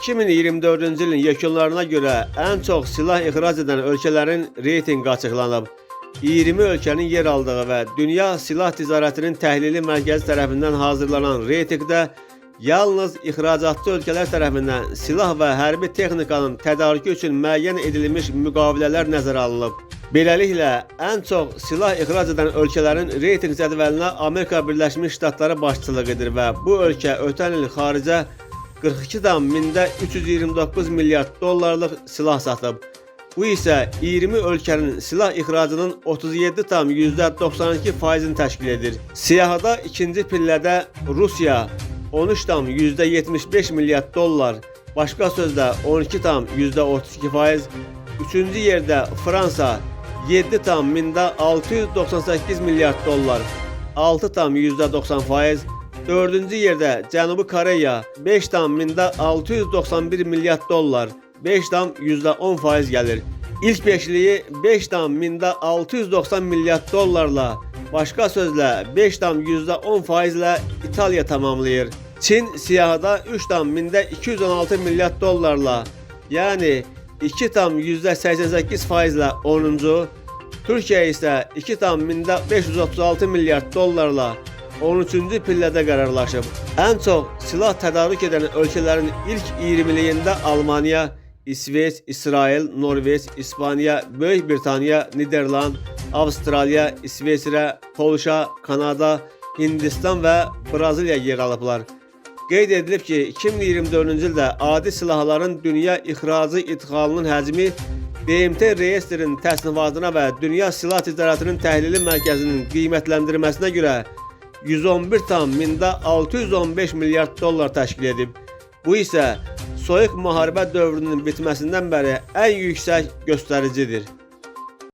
2024-cü ilin yekunlarına görə ən çox silah ixrac edən ölkələrin reytinqi açıqlanıb. 20 ölkənin yer aldığı və Dünya Silah Ticarətinin Təhlili Mərkəzi tərəfindən hazırlanan reytinqdə yalnız ixracatçı ölkələr tərəfindən silah və hərbi texnikanın tədarükü üçün müəyyən edilmiş müqavilələr nəzərə alınıb. Beləliklə, ən çox silah ixrac edən ölkələrin reytinq cədvəlinə Amerika Birləşmiş Ştatları başçılıq edir və bu ölkə ötən il xaricə 42,329 milyard dollarlıq silah satıb. Bu isə 20 ölkənin silah ixracının 37,92%-ni təşkil edir. Siyahıda ikinci pillədə Rusiya 13,75 milyard dollar, başqa sözlə 12,32%, üçüncü yerdə Fransa 7,698 milyard dollar, 6,90%, dördüncü yerdə Cənubi Koreya 5,691 milyard dollar, 5,10% gəlir. İlk beşliyi 5,690 milyard dollarla, başqa sözlə 5,10% ilə İtaliya tamamlayır. Çin siyahıda 3,216 milyard dollarla, yəni 2,88% ilə 10-cu, Türkiyə isə 2,536 milyard dollarla 13-cü pillədə qərarlaşıb. Ən çox silah tədarük edən ölkələrin ilk 20-liyində Almaniya, İsveç, İsrail, Norveç, İspaniya, Böyük Britaniya, Niderland, Avstraliya, İsveçrə, Polşa, Kanada, Hindistan və Braziliya yer alıblar. Qeyd edilib ki, 2024-cü ildə adi silahların dünya ixracı idxalının həcmi BMT reyestrinin təsnifatına və Dünya Silah Ticarətinin Təhlili Mərkəzinin qiymətləndirməsinə görə 111,615 milyard dollar təşkil edib. Bu isə soyuq müharibə dövrünün bitməsindən bəri ən yüksək göstəricidir.